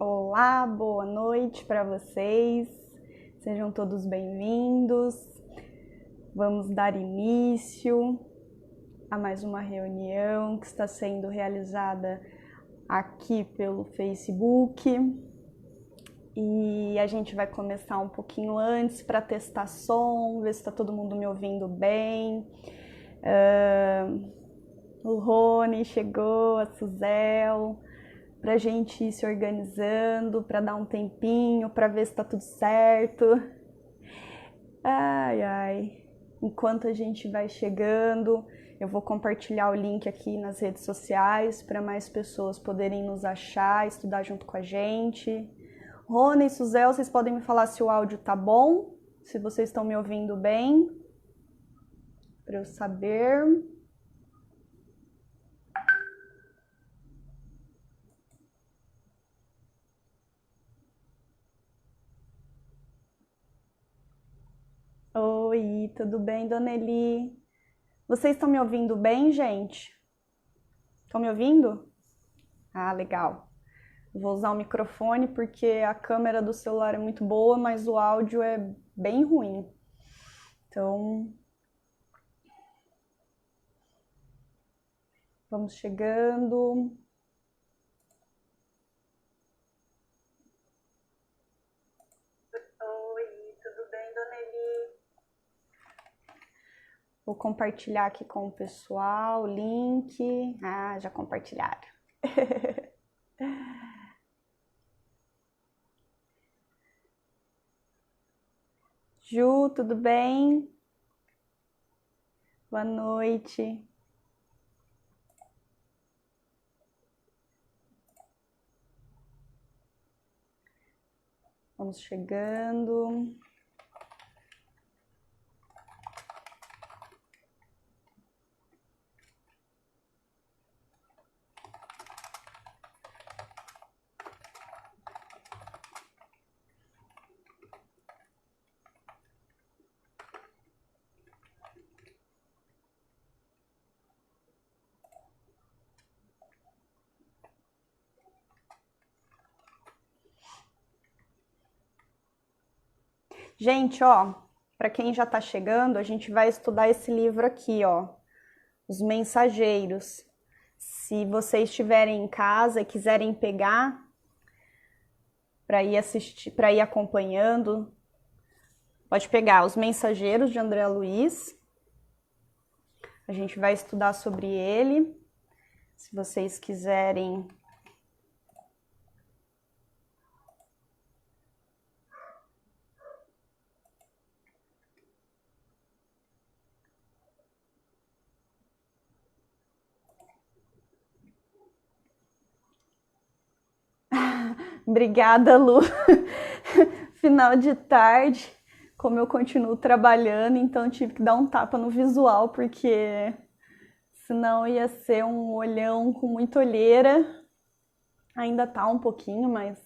Olá, boa noite para vocês. Sejam todos bem-vindos. Vamos dar início a mais uma reunião que está sendo realizada aqui pelo Facebook. E a gente vai começar um pouquinho antes para testar som, ver se está todo mundo me ouvindo bem. O Rony chegou, a Suzel, para a gente ir se organizando, para dar um tempinho, para ver se está tudo certo. Ai, ai. Enquanto a gente vai chegando, eu vou compartilhar o link aqui nas redes sociais para mais pessoas poderem nos achar, estudar junto com a gente. Rony e Suzel, vocês podem me falar se o áudio tá bom? Se vocês estão me ouvindo bem? Para eu saber. Oi, tudo bem, Dona Eli? Vocês estão me ouvindo bem, gente? Estão me ouvindo? Ah, legal. Vou usar o microfone porque a câmera do celular é muito boa, mas o áudio é bem ruim. Então, vamos chegando. Oi, tudo bem, Dona Eli? Vou compartilhar aqui com o pessoal o link. Ah, já compartilharam. Ju, tudo bem? Boa noite. Vamos chegando. Gente, ó, para quem já está chegando, a gente vai estudar esse livro aqui, ó, Os Mensageiros. Se vocês estiverem em casa e quiserem pegar para ir assistir, para ir acompanhando, pode pegar Os Mensageiros de André Luiz. A gente vai estudar sobre ele. Se vocês quiserem Obrigada, Lu. Final de tarde, como eu continuo trabalhando, então tive que dar um tapa no visual, porque senão ia ser um olhão com muita olheira. Ainda tá um pouquinho, mas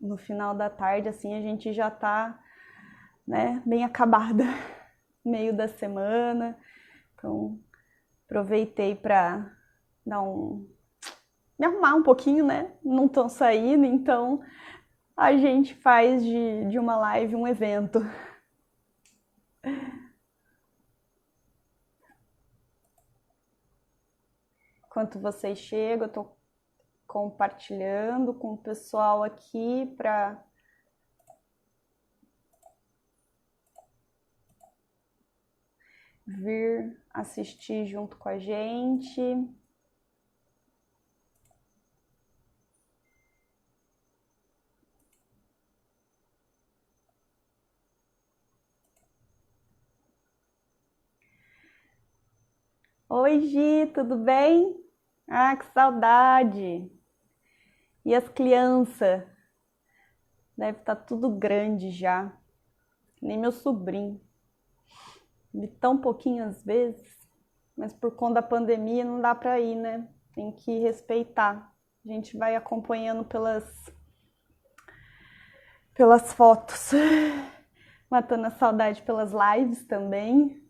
no final da tarde, assim, a gente já tá, né, bem acabada, meio da semana. Então, aproveitei para dar me arrumar um pouquinho, né? Não estão saindo, então a gente faz de uma live um evento. Enquanto vocês chegam, eu tô compartilhando com o pessoal aqui para vir assistir junto com a gente. Oi, Gi, tudo bem? Ah, que saudade! E as crianças? Deve estar tudo grande já. Nem meu sobrinho. Vi tão pouquinho às vezes, mas por conta da pandemia não dá para ir, né? Tem que respeitar. A gente vai acompanhando pelas fotos. Matando a saudade pelas lives também.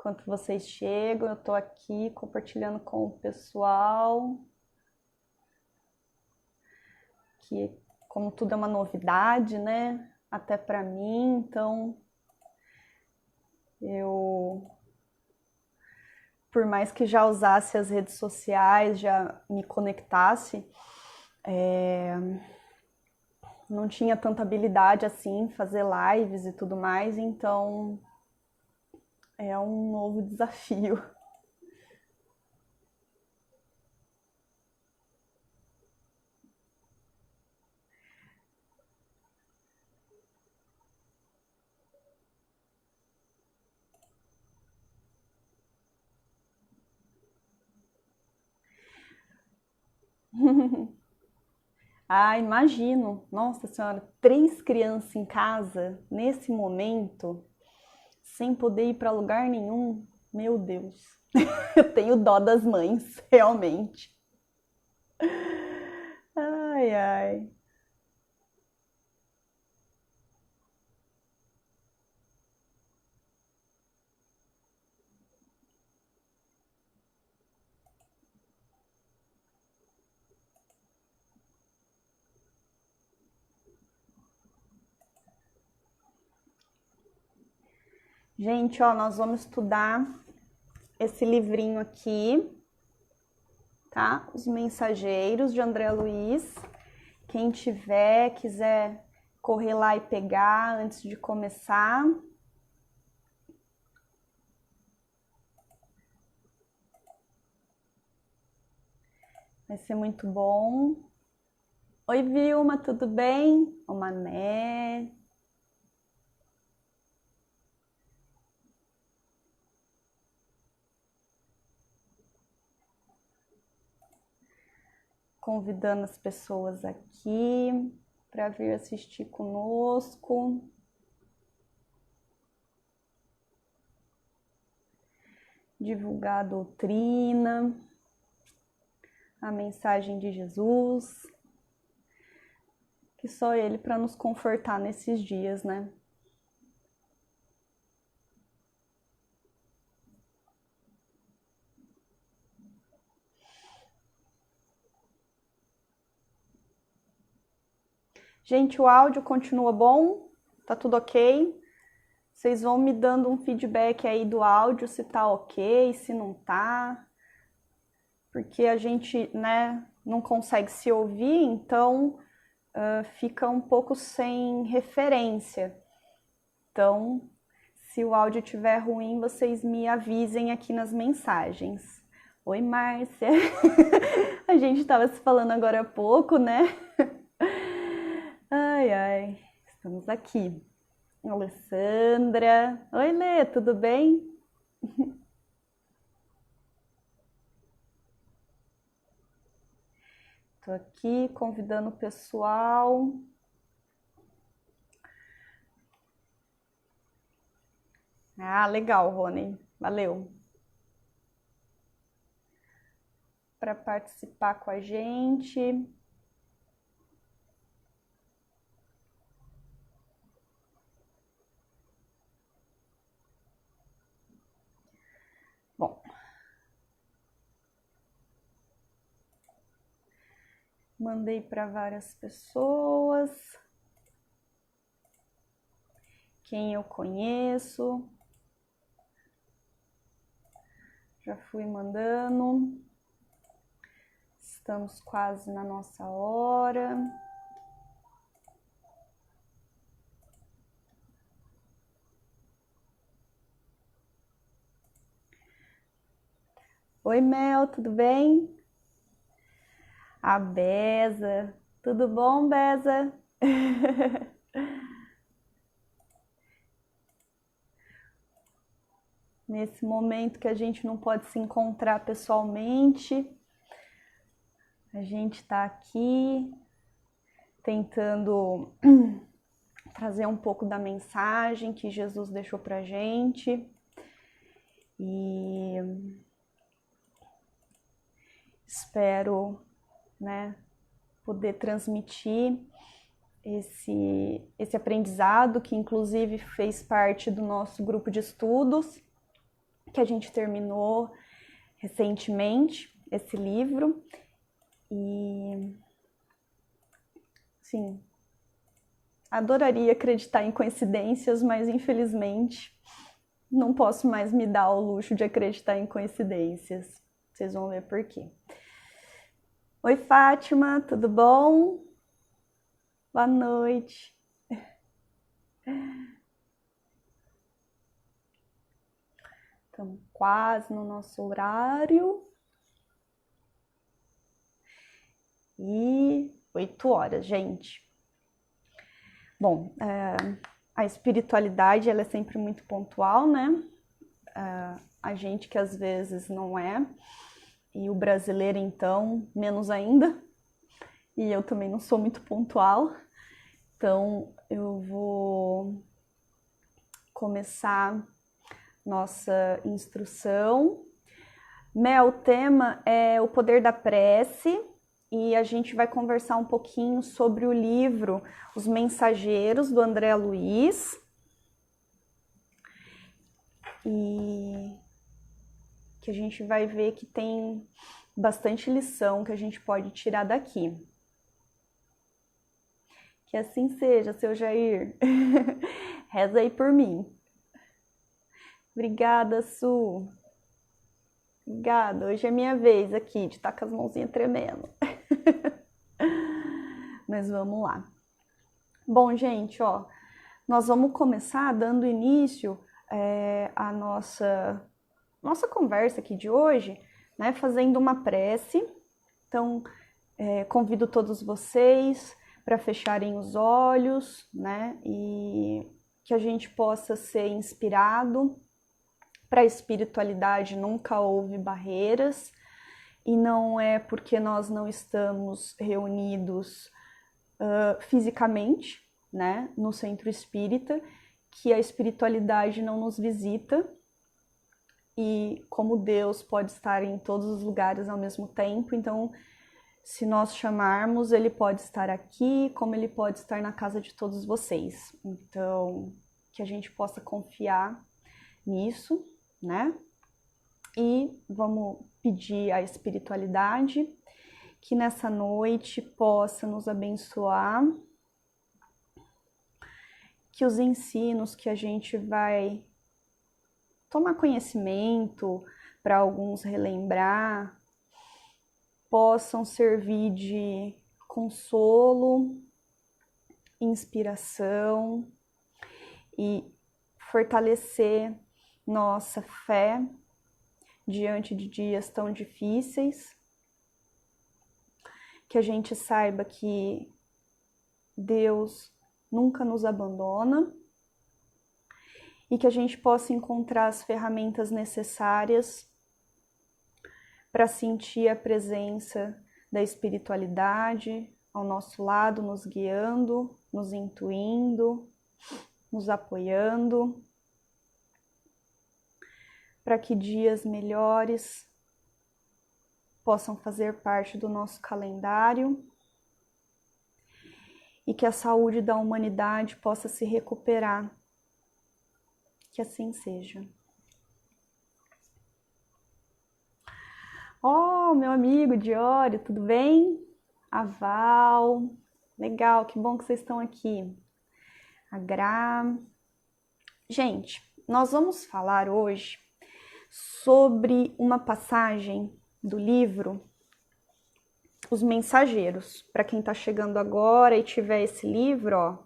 enquanto vocês chegam, eu tô aqui compartilhando com o pessoal. Que, como tudo é uma novidade, né? Até para mim, então por mais que já usasse as redes sociais, já me conectasse, não tinha tanta habilidade assim, fazer lives e tudo mais, então é um novo desafio. Ah, imagino. Nossa Senhora, 3 crianças em casa nesse momento, sem poder ir para lugar nenhum. Meu Deus. Eu tenho dó das mães, realmente. Ai, ai. Gente, ó, nós vamos estudar esse livrinho aqui, tá? Os Mensageiros, de André Luiz. Quem tiver, quiser correr lá e pegar antes de começar. Vai ser muito bom. Oi, Vilma, tudo bem? O Mané. Convidando as pessoas aqui para vir assistir conosco. Divulgar a doutrina, a mensagem de Jesus, que só Ele para nos confortar nesses dias, né? Gente, o áudio continua bom? Tá tudo ok? Vocês vão me dando um feedback aí do áudio, se tá ok, se não tá. Porque a gente, né, não consegue se ouvir, então fica um pouco sem referência. Então, se o áudio estiver ruim, vocês me avisem aqui nas mensagens. Oi, Márcia. A gente estava se falando agora há pouco, né? Ai, ai. Estamos aqui. Alessandra. Oi, Lê, tudo bem? Tô aqui convidando o pessoal. Ah, legal, Rony. Valeu. Para participar com a gente. Bom, mandei para várias pessoas. Quem eu conheço. Já fui mandando. Estamos quase na nossa hora. Oi, Mel, tudo bem? A Beza, tudo bom, Beza? Nesse momento que a gente não pode se encontrar pessoalmente, a gente está aqui tentando trazer um pouco da mensagem que Jesus deixou pra gente e espero, né, poder transmitir esse aprendizado que inclusive fez parte do nosso grupo de estudos que a gente terminou recentemente esse livro. E, sim, adoraria acreditar em coincidências, mas infelizmente não posso mais me dar o luxo de acreditar em coincidências. Vocês vão ver por quê. Oi, Fátima, tudo bom? Boa noite. Estamos quase no nosso horário. E 8 horas, gente. Bom, a espiritualidade ela é sempre muito pontual, né? A gente que às vezes não é, e o brasileiro então, menos ainda. E eu também não sou muito pontual. Então, eu vou começar nossa instrução. O tema é o poder da prece e a gente vai conversar um pouquinho sobre o livro Os Mensageiros, do André Luiz. E que a gente vai ver que tem bastante lição que a gente pode tirar daqui. Que assim seja, seu Jair. Reza aí por mim. Obrigada, Su. Obrigada. Hoje é minha vez aqui de estar com as mãozinhas tremendo. Mas vamos lá. Bom, gente, ó, nós vamos começar dando início à nossa conversa aqui de hoje, né, fazendo uma prece. Então, convido todos vocês para fecharem os olhos, né, e que a gente possa ser inspirado. Para a espiritualidade nunca houve barreiras, e não é porque nós não estamos reunidos fisicamente, né, no centro espírita, que a espiritualidade não nos visita, e como Deus pode estar em todos os lugares ao mesmo tempo, então se nós chamarmos, ele pode estar aqui, como ele pode estar na casa de todos vocês. Então, que a gente possa confiar nisso, né? E vamos pedir à espiritualidade que nessa noite possa nos abençoar, que os ensinos que a gente vai tomar conhecimento, para alguns relembrar, possam servir de consolo, inspiração e fortalecer nossa fé diante de dias tão difíceis, que a gente saiba que Deus nunca nos abandona e que a gente possa encontrar as ferramentas necessárias para sentir a presença da espiritualidade ao nosso lado, nos guiando, nos intuindo, nos apoiando, para que dias melhores possam fazer parte do nosso calendário e que a saúde da humanidade possa se recuperar. Que assim seja. Oh, meu amigo Diório, tudo bem? A Val, legal, que bom que vocês estão aqui. A Gra. Gente, nós vamos falar hoje sobre uma passagem do livro Os Mensageiros. Para quem está chegando agora e tiver esse livro, ó,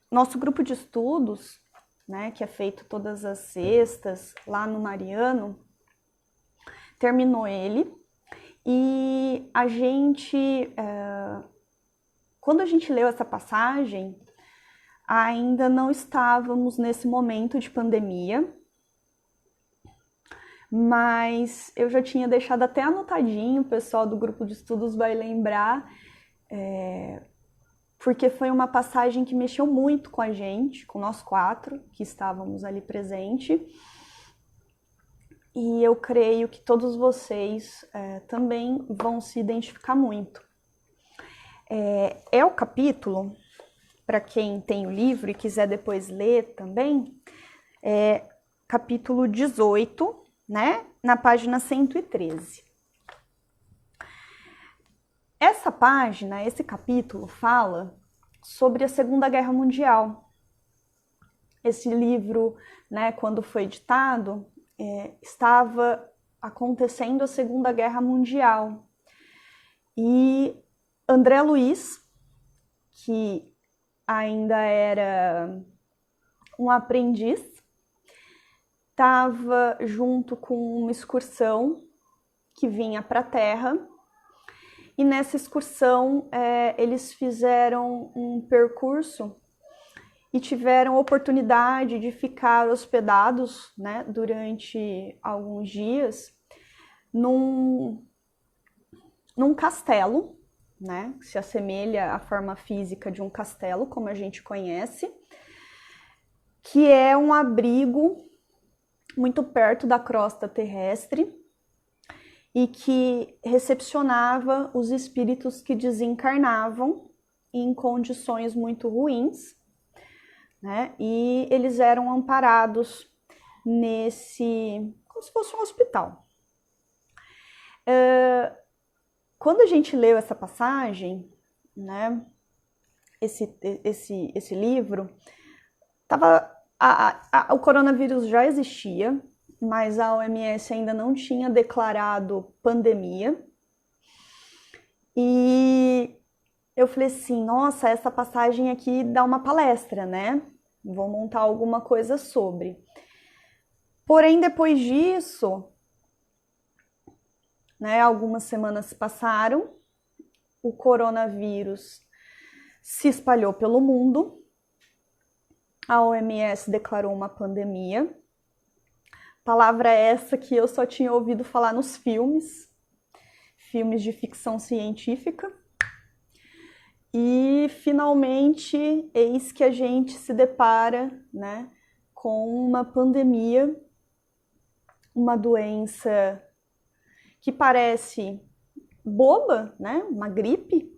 nosso grupo de estudos, né, que é feito todas as sextas lá no Mariano, terminou ele e a gente, quando a gente leu essa passagem, ainda não estávamos nesse momento de pandemia, mas eu já tinha deixado até anotadinho, o pessoal do grupo de estudos vai lembrar, porque foi uma passagem que mexeu muito com a gente, com nós 4 que estávamos ali presentes, e eu creio que todos vocês também vão se identificar muito. É o capítulo, para quem tem o livro e quiser depois ler também, capítulo 18, né, na página 113. Essa página, esse capítulo fala sobre a Segunda Guerra Mundial. Esse livro, né, quando foi editado, estava acontecendo a Segunda Guerra Mundial. E André Luiz, que ainda era um aprendiz, estava junto com uma excursão que vinha para a Terra, e nessa excursão eles fizeram um percurso e tiveram a oportunidade de ficar hospedados, né, durante alguns dias num castelo, né, que se assemelha à forma física de um castelo, como a gente conhece, que é um abrigo muito perto da crosta terrestre e que recepcionava os espíritos que desencarnavam em condições muito ruins, né? E eles eram amparados como se fosse um hospital. Quando a gente leu essa passagem, né, esse livro, o coronavírus já existia, mas a OMS ainda não tinha declarado pandemia. E eu falei assim, nossa, essa passagem aqui dá uma palestra, né? Vou montar alguma coisa sobre. Porém, depois disso, né, algumas semanas passaram, o coronavírus se espalhou pelo mundo, a OMS declarou uma pandemia, palavra essa que eu só tinha ouvido falar nos filmes de ficção científica. E, finalmente, eis que a gente se depara, né, com uma pandemia, uma doença que parece boba, né, uma gripe,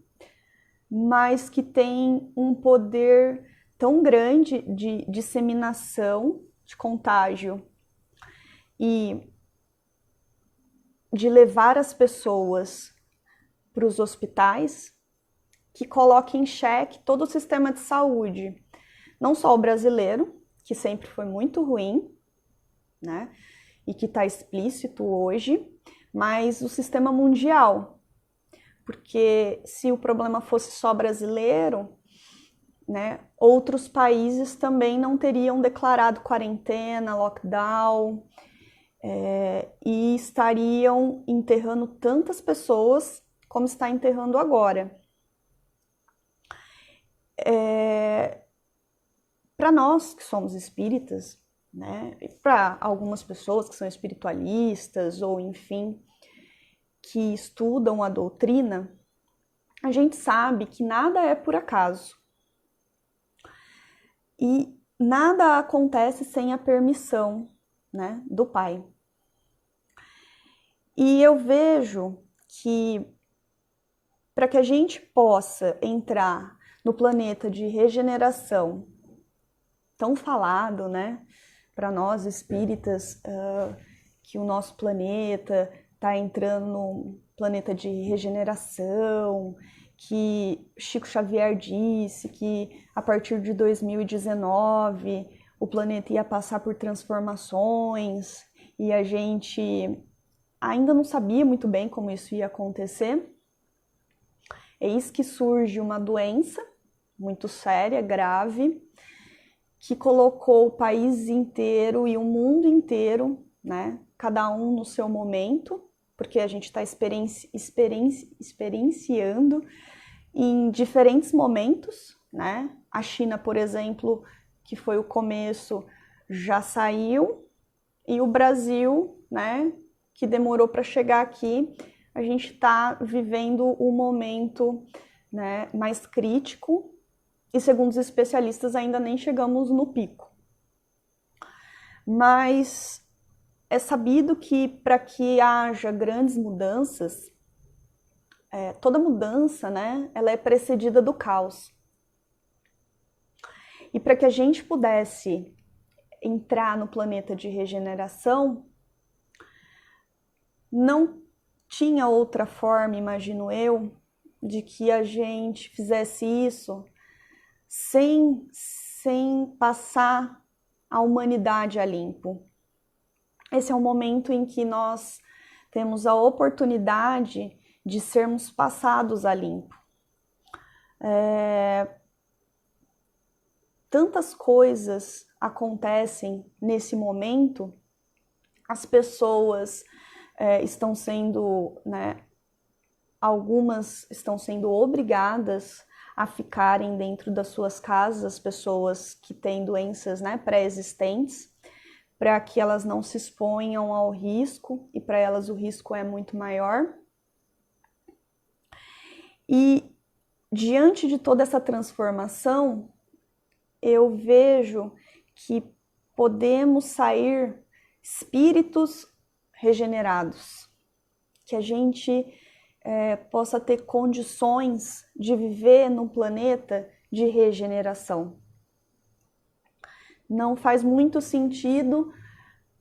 mas que tem um poder tão grande de disseminação, de contágio e de levar as pessoas para os hospitais, que coloca em xeque todo o sistema de saúde, não só o brasileiro, que sempre foi muito ruim, né, e que está explícito hoje, mas o sistema mundial, porque se o problema fosse só brasileiro, né, outros países também não teriam declarado quarentena, lockdown, e estariam enterrando tantas pessoas como está enterrando agora. Para nós que somos espíritas, né, para algumas pessoas que são espiritualistas ou enfim, que estudam a doutrina, a gente sabe que nada é por acaso. E nada acontece sem a permissão, né, do Pai. E eu vejo que para que a gente possa entrar no planeta de regeneração, tão falado, né, para nós espíritas, que o nosso planeta está entrando num planeta de regeneração, que Chico Xavier disse que a partir de 2019 o planeta ia passar por transformações e a gente ainda não sabia muito bem como isso ia acontecer. Eis que surge uma doença muito séria, grave, que colocou o país inteiro e o mundo inteiro, né, cada um no seu momento, porque a gente está experienciando em diferentes momentos, né? A China, por exemplo, que foi o começo, já saiu, e o Brasil, né, que demorou para chegar aqui, a gente está vivendo o momento, né, mais crítico, e segundo os especialistas ainda nem chegamos no pico. Mas é sabido que para que haja grandes mudanças, toda mudança, né, ela é precedida do caos. E para que a gente pudesse entrar no planeta de regeneração, não tinha outra forma, imagino eu, de que a gente fizesse isso sem passar a humanidade a limpo. Esse é o momento em que nós temos a oportunidade de sermos passados a limpo. Tantas coisas acontecem nesse momento, as pessoas estão sendo, algumas estão sendo obrigadas a ficarem dentro das suas casas, as pessoas que têm doenças, pré-existentes, para que elas não se exponham ao risco, e para elas o risco é muito maior. E diante de toda essa transformação, eu vejo que podemos sair espíritos regenerados, que a gente possa ter condições de viver num planeta de regeneração. Não faz muito sentido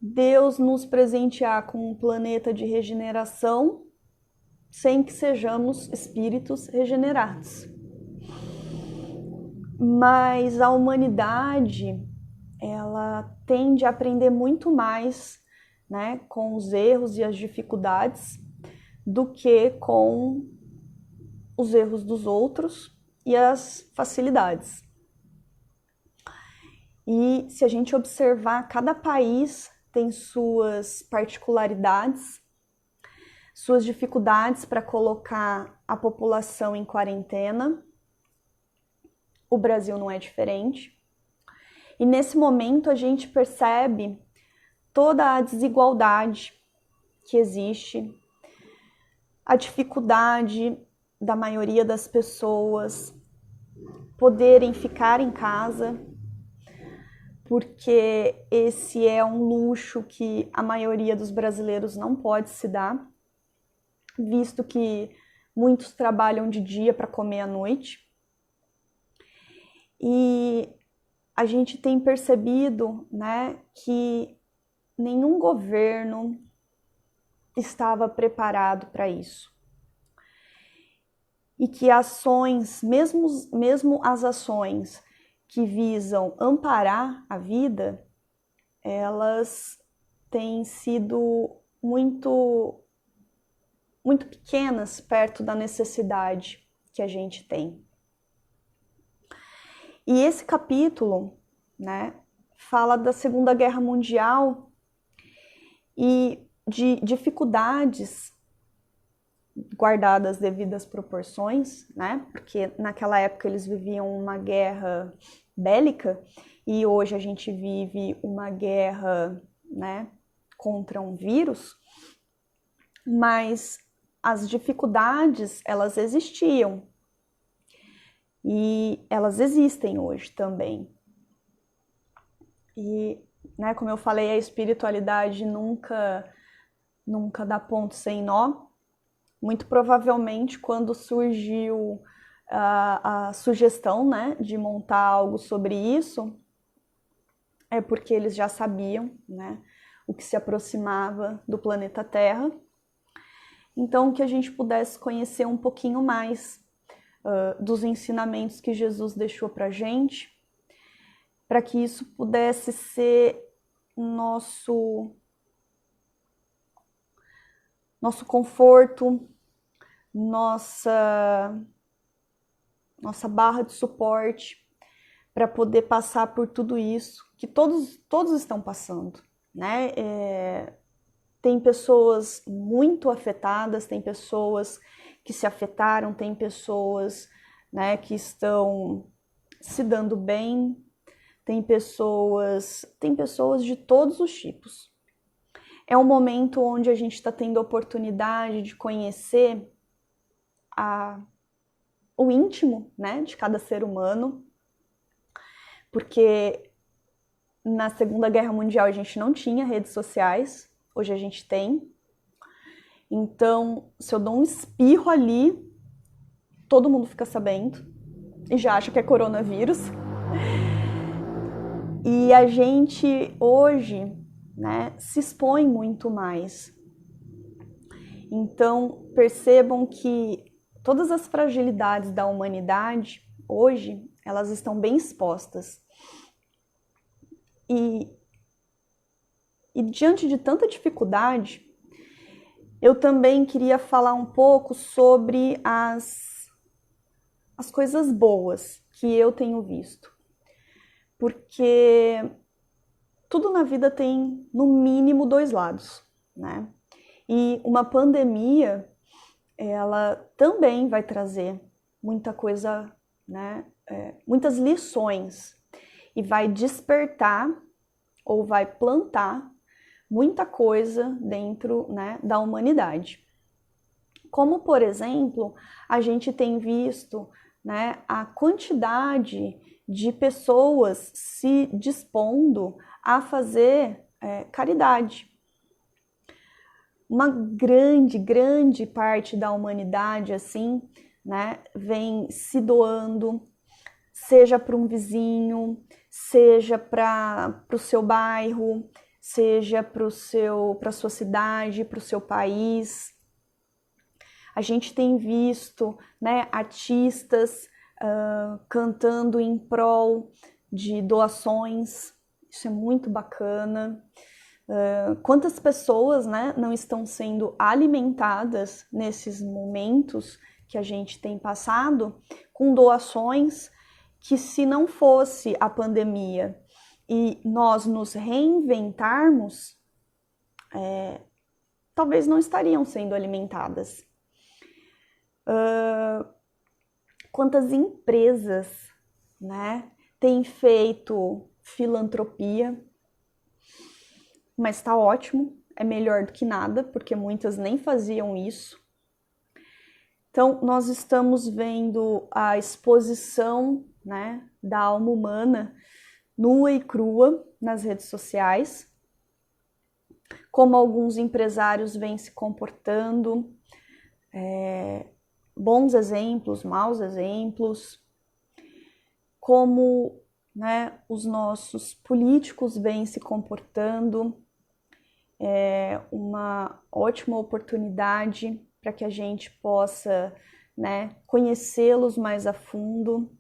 Deus nos presentear com um planeta de regeneração sem que sejamos espíritos regenerados. Mas a humanidade, ela tende a aprender muito mais, com os erros e as dificuldades do que com os erros dos outros e as facilidades. E se a gente observar, cada país tem suas particularidades, suas dificuldades para colocar a população em quarentena. O Brasil não é diferente. E nesse momento a gente percebe toda a desigualdade que existe, a dificuldade da maioria das pessoas poderem ficar em casa, porque esse é um luxo que a maioria dos brasileiros não pode se dar, visto que muitos trabalham de dia para comer à noite. E a gente tem percebido, que nenhum governo estava preparado para isso. E que ações, mesmo as ações que visam amparar a vida, elas têm sido muito pequenas perto da necessidade que a gente tem. E esse capítulo, fala da Segunda Guerra Mundial e de dificuldades, guardadas devidas proporções, porque naquela época eles viviam uma guerra bélica e hoje a gente vive uma guerra, contra um vírus, mas as dificuldades, elas existiam e elas existem hoje também. E, como eu falei, a espiritualidade nunca dá ponto sem nó. Muito provavelmente, quando surgiu a sugestão, de montar algo sobre isso, é porque eles já sabiam, o que se aproximava do planeta Terra. Então, que a gente pudesse conhecer um pouquinho mais dos ensinamentos que Jesus deixou para a gente, para que isso pudesse ser nosso conforto, nossa barra de suporte para poder passar por tudo isso que todos estão passando, Tem pessoas muito afetadas, tem pessoas que se afetaram, tem pessoas, que estão se dando bem, tem pessoas de todos os tipos. É um momento onde a gente está tendo a oportunidade de conhecer o íntimo, de cada ser humano, porque na Segunda Guerra Mundial a gente não tinha redes sociais, hoje a gente tem. Então, se eu dou um espirro ali, todo mundo fica sabendo e já acha que é coronavírus. E a gente hoje, né, se expõe muito mais. Então, percebam que todas as fragilidades da humanidade, hoje, elas estão bem expostas. E diante de tanta dificuldade, eu também queria falar um pouco sobre as coisas boas que eu tenho visto. Porque tudo na vida tem, no mínimo, dois lados, né? E uma pandemia, ela também vai trazer muita coisa, né? Muitas lições. E vai despertar ou vai plantar muita coisa dentro, né, da humanidade. Como, por exemplo, a gente tem visto, né, a quantidade de pessoas se dispondo a fazer caridade. Uma grande parte da humanidade, assim, né, vem se doando, seja para um vizinho, seja para o seu bairro, seja para a sua cidade, para o seu país. A gente tem visto, né, artistas cantando em prol de doações, isso é muito bacana. Quantas pessoas, né, não estão sendo alimentadas nesses momentos que a gente tem passado com doações que, se não fosse a pandemia e nós nos reinventarmos, talvez não estariam sendo alimentadas. Quantas empresas, né, têm feito filantropia, mas está ótimo, é melhor do que nada, porque muitas nem faziam isso. Então, nós estamos vendo a exposição, né, da alma humana nua e crua nas redes sociais, como alguns empresários vêm se comportando, bons exemplos, maus exemplos, como, né, os nossos políticos vêm se comportando. É uma ótima oportunidade para que a gente possa, né, conhecê-los mais a fundo.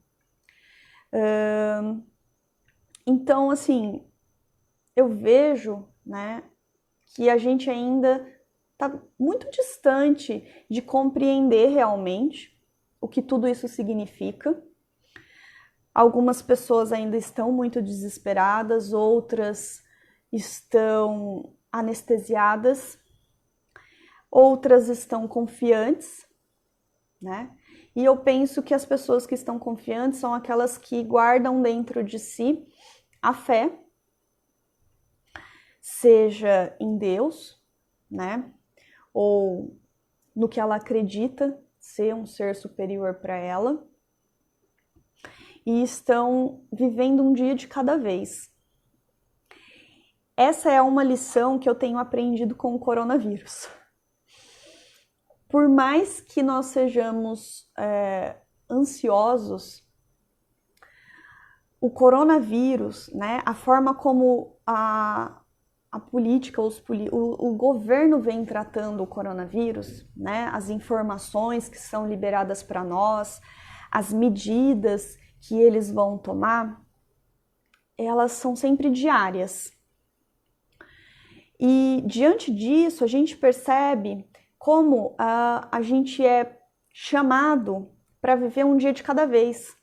Então, assim, eu vejo, né, que a gente ainda está muito distante de compreender realmente o que tudo isso significa. Algumas pessoas ainda estão muito desesperadas, outras estão anestesiadas, outras estão confiantes, né? E eu penso que as pessoas que estão confiantes são aquelas que guardam dentro de si a fé, seja em Deus, né? Ou no que ela acredita ser um ser superior para ela, e estão vivendo um dia de cada vez. Essa é uma lição que eu tenho aprendido com o coronavírus. Por mais que nós sejamos ansiosos, o coronavírus, né, a forma como a política, o governo vem tratando o coronavírus, né, as informações que são liberadas para nós, as medidas que eles vão tomar, elas são sempre diárias. E diante disso, a gente percebe como a gente é chamado para viver um dia de cada vez.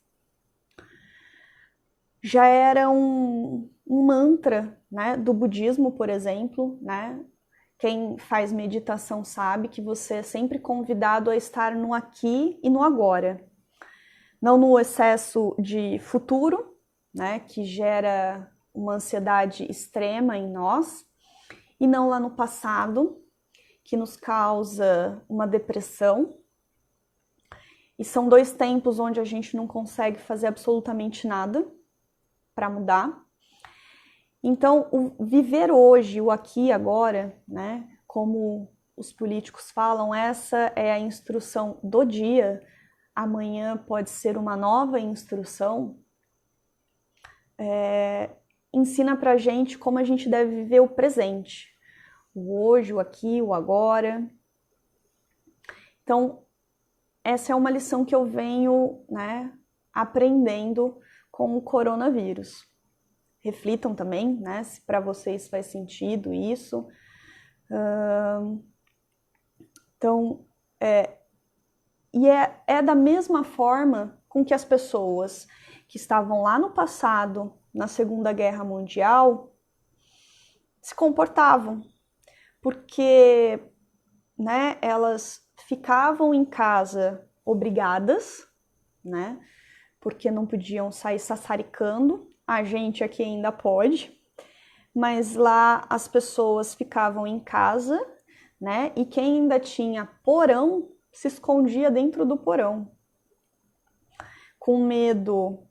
Já era um mantra, né, do budismo, por exemplo, né? Quem faz meditação sabe que você é sempre convidado a estar no aqui e no agora. Não no excesso de futuro, né, que gera uma ansiedade extrema em nós, e não lá no passado, que nos causa uma depressão. E são dois tempos onde a gente não consegue fazer absolutamente nada para mudar. Então, o viver hoje, o aqui e agora, né, como os políticos falam, essa é a instrução do dia, amanhã pode ser uma nova instrução. ensina pra gente como a gente deve viver o presente, o hoje, o aqui, o agora. Então, essa é uma lição que eu venho, né, aprendendo com o coronavírus. Reflitam também, né, se para vocês faz sentido isso. Então, é da mesma forma com que as pessoas que estavam lá no passado, na Segunda Guerra Mundial, se comportavam. Porque, né, elas ficavam em casa obrigadas, né, porque não podiam sair sassaricando. A gente aqui ainda pode, mas lá as pessoas ficavam em casa, né, e quem ainda tinha porão se escondia dentro do porão, com medo,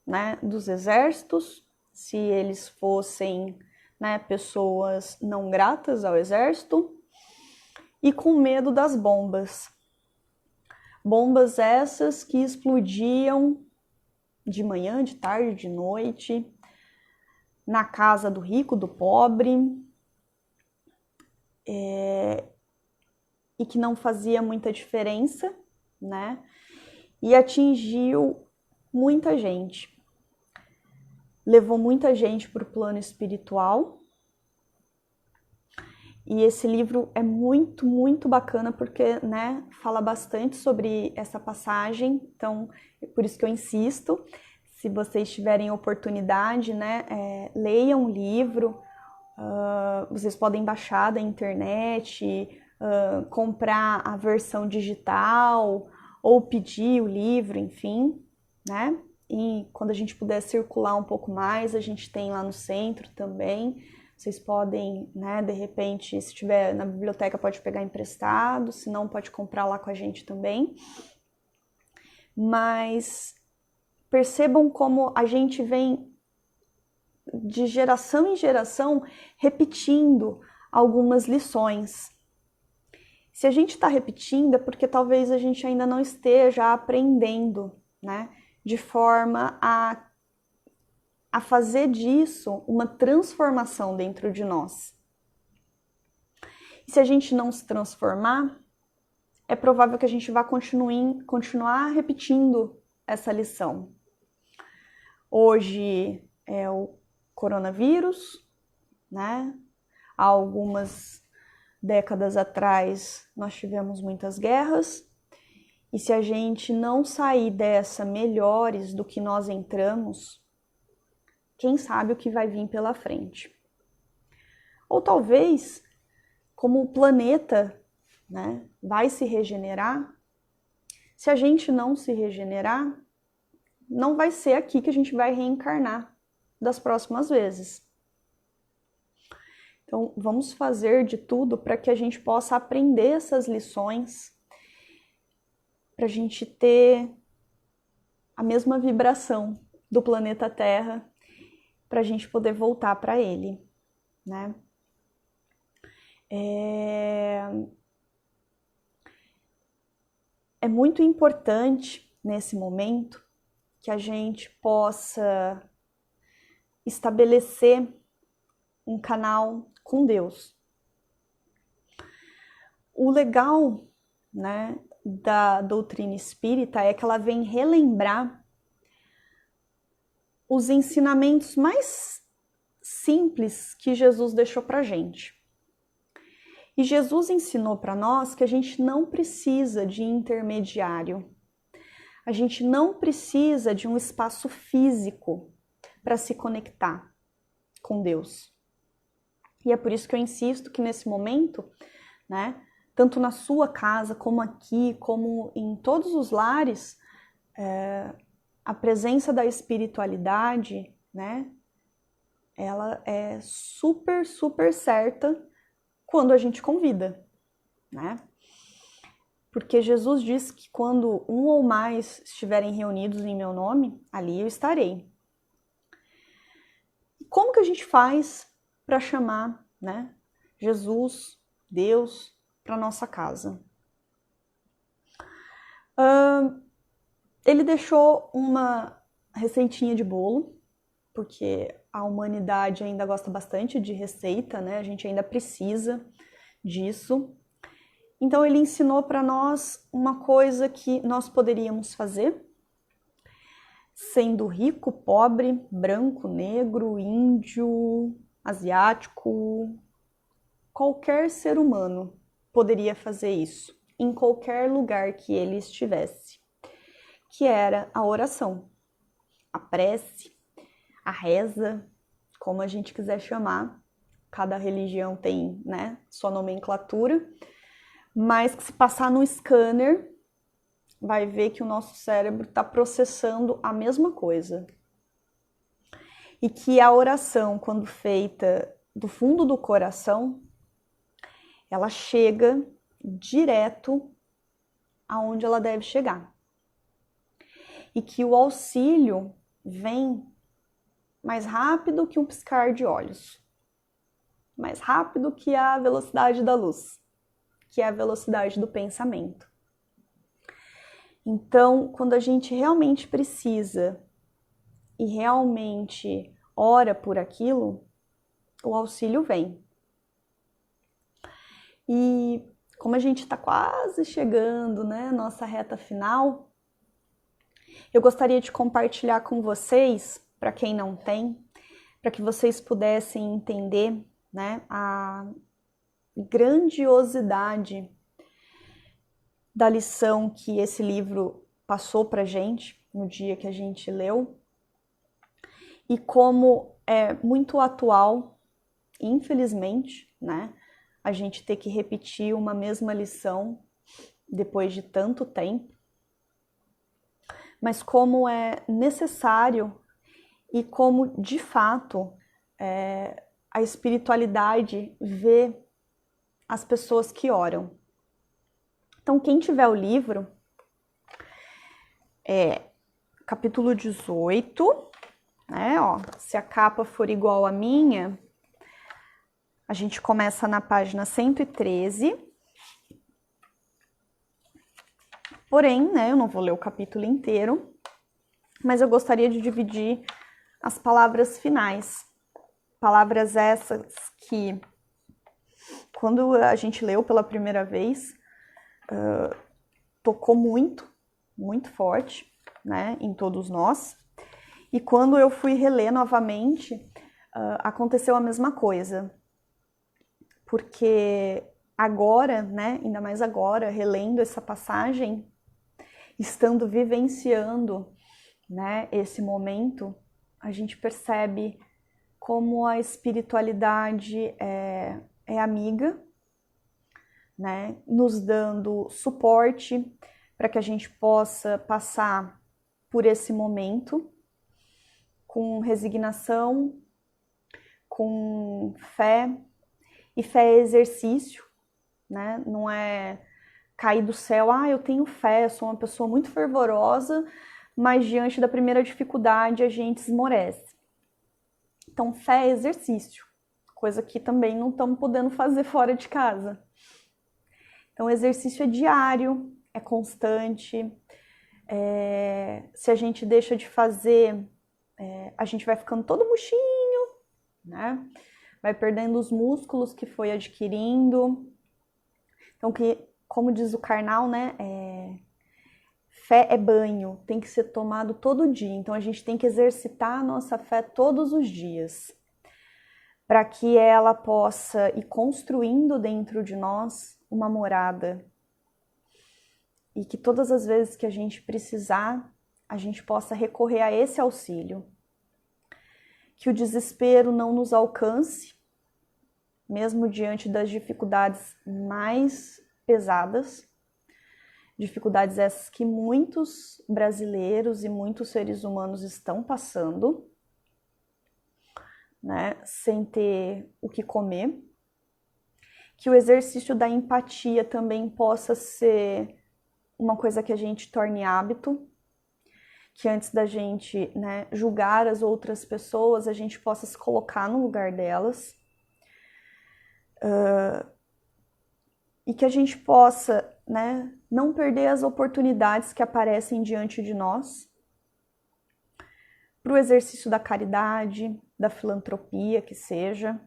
né, dos exércitos, se eles fossem, né, pessoas não gratas ao exército, e com medo das bombas. Bombas essas que explodiam de manhã, de tarde, de noite, na casa do rico, do pobre, e que não fazia muita diferença, né? E atingiu muita gente. Levou muita gente para o plano espiritual. E esse livro é muito, muito bacana porque, né, fala bastante sobre essa passagem. Então, é por isso que eu insisto. Se vocês tiverem oportunidade, né, leiam o livro. Vocês podem baixar da internet, comprar a versão digital ou pedir o livro, enfim, né? E quando a gente puder circular um pouco mais, a gente tem lá no centro também. Vocês podem, né, de repente, se tiver na biblioteca, pode pegar emprestado, se não, pode comprar lá com a gente também. Mas percebam como a gente vem de geração em geração repetindo algumas lições. Se a gente está repetindo é porque talvez a gente ainda não esteja aprendendo, né, de forma a fazer disso uma transformação dentro de nós. E se a gente não se transformar, é provável que a gente vá continuar repetindo essa lição. Hoje é o coronavírus, né? Há algumas décadas atrás nós tivemos muitas guerras, e se a gente não sair dessa melhores do que nós entramos, quem sabe o que vai vir pela frente. Ou talvez, como o planeta, né, vai se regenerar, se a gente não se regenerar, não vai ser aqui que a gente vai reencarnar das próximas vezes. Então, vamos fazer de tudo para que a gente possa aprender essas lições, para a gente ter a mesma vibração do planeta Terra, para a gente poder voltar para ele, né? É muito importante nesse momento que a gente possa estabelecer um canal com Deus. O legal, né, da doutrina espírita é que ela vem relembrar os ensinamentos mais simples que Jesus deixou pra gente. E Jesus ensinou para nós que a gente não precisa de intermediário. A gente não precisa de um espaço físico para se conectar com Deus. E é por isso que eu insisto que nesse momento, né, tanto na sua casa, como aqui, como em todos os lares, a presença da espiritualidade, né, ela é super, super certa quando a gente convida, né? Porque Jesus disse que quando um ou mais estiverem reunidos em meu nome, ali eu estarei. E como que a gente faz para chamar, né, Jesus, Deus, para nossa casa? Ele deixou uma receitinha de bolo, porque a humanidade ainda gosta bastante de receita, né? A gente ainda precisa disso. Então ele ensinou para nós uma coisa que nós poderíamos fazer, sendo rico, pobre, branco, negro, índio, asiático, qualquer ser humano poderia fazer isso, em qualquer lugar que ele estivesse, que era a oração, a prece, a reza, como a gente quiser chamar. Cada religião tem, né, sua nomenclatura, mas que se passar no scanner, vai ver que o nosso cérebro está processando a mesma coisa. E que a oração, quando feita do fundo do coração, ela chega direto aonde ela deve chegar. E que o auxílio vem mais rápido que um piscar de olhos. Mais rápido que a velocidade da luz, que é a velocidade do pensamento. Então, quando a gente realmente precisa e realmente ora por aquilo, o auxílio vem. E como a gente está quase chegando, né, nossa reta final, eu gostaria de compartilhar com vocês, para quem não tem, para que vocês pudessem entender, né, a grandiosidade da lição que esse livro passou para a gente no dia que a gente leu e como é muito atual, infelizmente, né, a gente ter que repetir uma mesma lição depois de tanto tempo, mas como é necessário e como de fato a espiritualidade vê as pessoas que oram. Então, quem tiver o livro, capítulo 18, né? Ó, se a capa for igual à minha, a gente começa na página 113. Porém, né, eu não vou ler o capítulo inteiro, mas eu gostaria de dividir as palavras finais. Palavras essas que, quando a gente leu pela primeira vez, tocou muito, muito forte, né, em todos nós. E quando eu fui reler novamente, aconteceu a mesma coisa. Porque agora, né, ainda mais agora, relendo essa passagem, estando vivenciando, né, esse momento, a gente percebe como a espiritualidade é amiga, né, nos dando suporte para que a gente possa passar por esse momento com resignação, com fé, e fé é exercício, né? Não é cair do céu, eu tenho fé, eu sou uma pessoa muito fervorosa, mas diante da primeira dificuldade a gente esmorece. Então, fé é exercício, coisa que também não estamos podendo fazer fora de casa. Então, o exercício é diário, é constante. Se a gente deixa de fazer, a gente vai ficando todo murchinho, né? Vai perdendo os músculos que foi adquirindo. Então, como diz o Karnal, né? Fé é banho, tem que ser tomado todo dia. Então, a gente tem que exercitar a nossa fé todos os dias, para que ela possa ir construindo dentro de nós uma morada. E que todas as vezes que a gente precisar, a gente possa recorrer a esse auxílio. Que o desespero não nos alcance, mesmo diante das dificuldades mais pesadas, dificuldades essas que muitos brasileiros e muitos seres humanos estão passando, né, sem ter o que comer. Que o exercício da empatia também possa ser uma coisa que a gente torne hábito, que antes da gente, né, julgar as outras pessoas, a gente possa se colocar no lugar delas. E que a gente possa, né, não perder as oportunidades que aparecem diante de nós. para o exercício da caridade, da filantropia, que seja.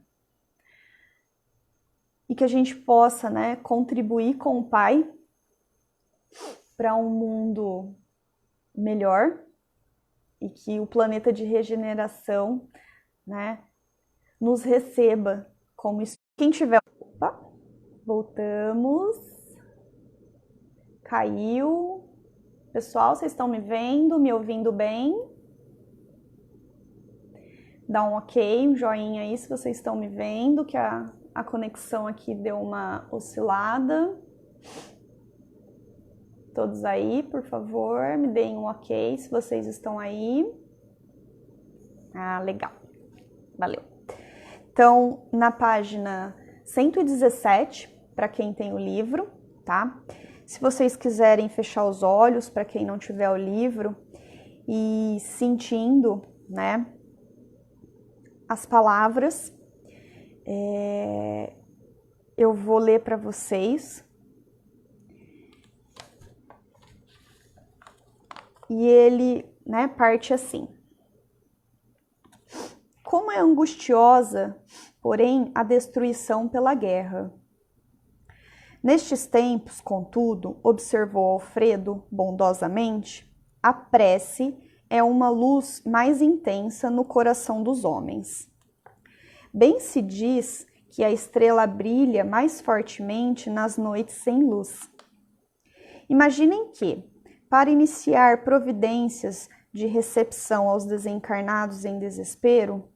E que a gente possa, né, contribuir com o Pai para um mundo melhor e que o planeta de regeneração, né, nos receba como isso. Quem tiver... Opa, voltamos. Caiu. Pessoal, vocês estão me vendo, me ouvindo bem? Dá um ok, um joinha aí se vocês estão me vendo, que a conexão aqui deu uma oscilada. Todos aí, por favor, me deem um ok se vocês estão aí. Ah, legal. Valeu. Então, na página 117, para quem tem o livro, tá? Se vocês quiserem fechar os olhos, para quem não tiver o livro, e sentindo, né, as palavras, eu vou ler para vocês. E ele, né, parte assim. Como é angustiosa, porém, a destruição pela guerra. Nestes tempos, contudo, observou Alfredo bondosamente, a prece é uma luz mais intensa no coração dos homens. Bem se diz que a estrela brilha mais fortemente nas noites sem luz. Imaginem que, para iniciar providências de recepção aos desencarnados em desespero,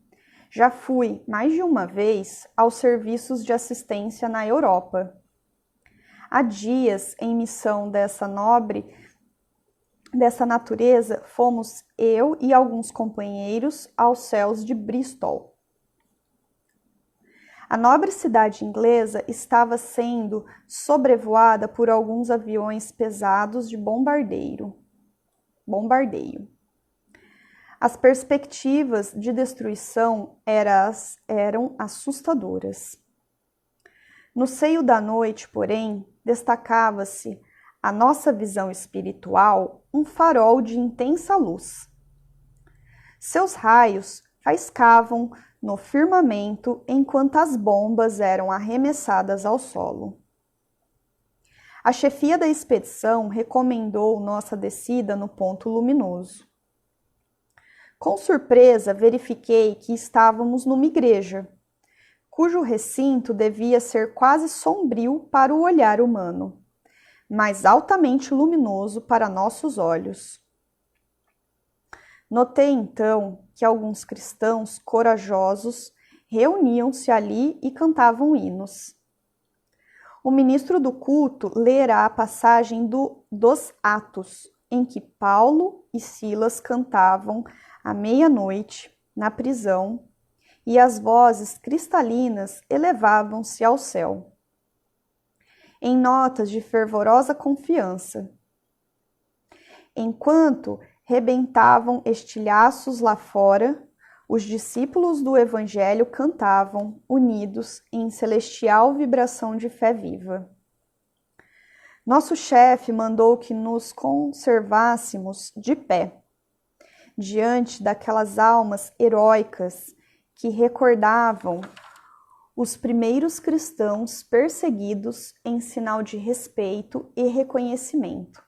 já fui, mais de uma vez, aos serviços de assistência na Europa. Há dias, em missão dessa natureza, fomos eu e alguns companheiros aos céus de Bristol. A nobre cidade inglesa estava sendo sobrevoada por alguns aviões pesados de bombardeio. As perspectivas de destruição eram assustadoras. No seio da noite, porém, destacava-se à nossa visão espiritual um farol de intensa luz. Seus raios faiscavam no firmamento enquanto as bombas eram arremessadas ao solo. A chefia da expedição recomendou nossa descida no ponto luminoso. Com surpresa, verifiquei que estávamos numa igreja, cujo recinto devia ser quase sombrio para o olhar humano, mas altamente luminoso para nossos olhos. Notei então que alguns cristãos corajosos reuniam-se ali e cantavam hinos. O ministro do culto lerá a passagem dos Atos, em que Paulo e Silas cantavam à meia-noite na prisão e as vozes cristalinas elevavam-se ao céu, em notas de fervorosa confiança. Enquanto rebentavam estilhaços lá fora, os discípulos do Evangelho cantavam, unidos em celestial vibração de fé viva. Nosso chefe mandou que nos conservássemos de pé, diante daquelas almas heróicas que recordavam os primeiros cristãos perseguidos em sinal de respeito e reconhecimento.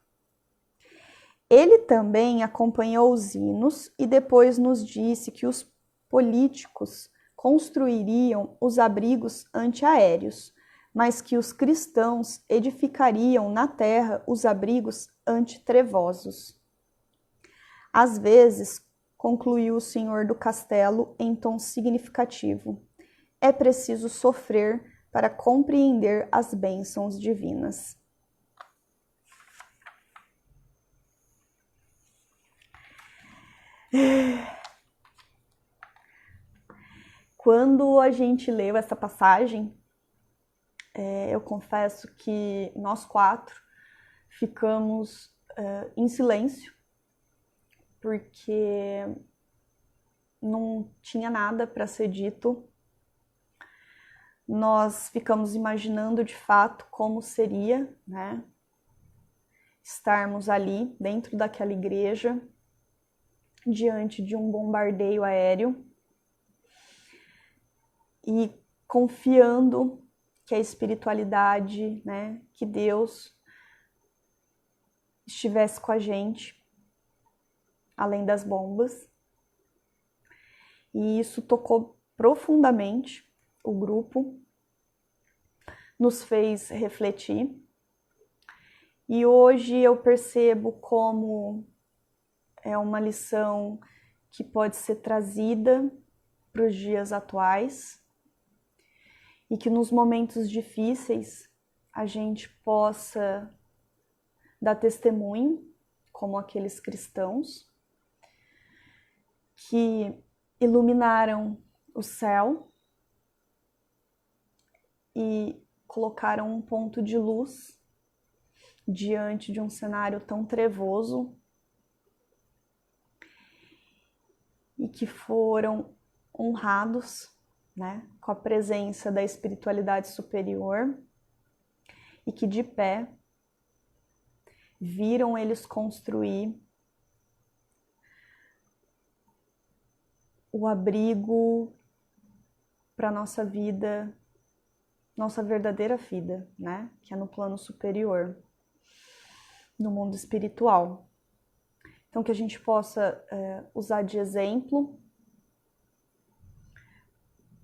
Ele também acompanhou os hinos e depois nos disse que os políticos construiriam os abrigos antiaéreos, mas que os cristãos edificariam na terra os abrigos antitrevosos. Às vezes, concluiu o senhor do castelo em tom significativo, é preciso sofrer para compreender as bênçãos divinas. Quando a gente leu essa passagem, eu confesso que nós quatro ficamos em silêncio, porque não tinha nada para ser dito. Nós ficamos imaginando de fato como seria, né, estarmos ali dentro daquela igreja, diante de um bombardeio aéreo e confiando que a espiritualidade, né, que Deus estivesse com a gente, além das bombas. E isso tocou profundamente o grupo, nos fez refletir. E hoje eu percebo como é uma lição que pode ser trazida para os dias atuais e que nos momentos difíceis a gente possa dar testemunho, como aqueles cristãos que iluminaram o céu e colocaram um ponto de luz diante de um cenário tão trevoso e que foram honrados, né, com a presença da espiritualidade superior e que de pé viram eles construir o abrigo para nossa vida, nossa verdadeira vida, né, que é no plano superior, no mundo espiritual. Então que a gente possa usar de exemplo,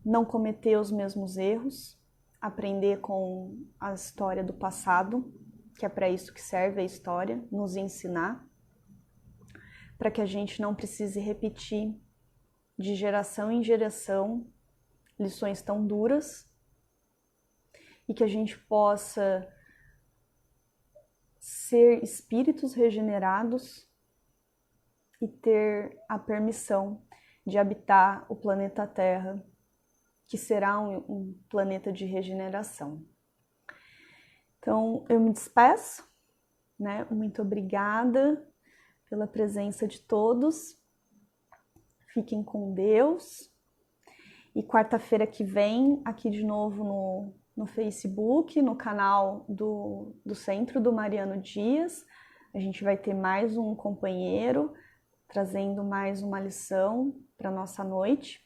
não cometer os mesmos erros, aprender com a história do passado, que é para isso que serve a história, nos ensinar, para que a gente não precise repetir de geração em geração lições tão duras e que a gente possa ser espíritos regenerados e ter a permissão de habitar o planeta Terra, que será um planeta de regeneração. Então, eu me despeço, né? Muito obrigada pela presença de todos. Fiquem com Deus. E quarta-feira que vem, aqui de novo no Facebook, no canal do Centro do Mariano Dias, a gente vai ter mais um companheiro trazendo mais uma lição para nossa noite.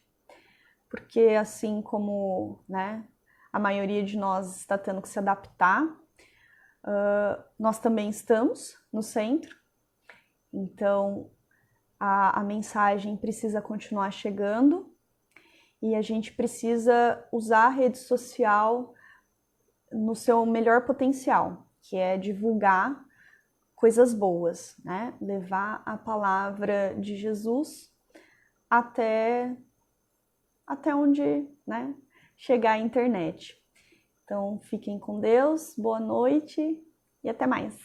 Porque assim como, né, a maioria de nós está tendo que se adaptar, nós também estamos no centro, então a mensagem precisa continuar chegando e a gente precisa usar a rede social no seu melhor potencial, que é divulgar coisas boas, né? Levar a palavra de Jesus até onde, né, chegar a internet. Então, fiquem com Deus, boa noite e até mais.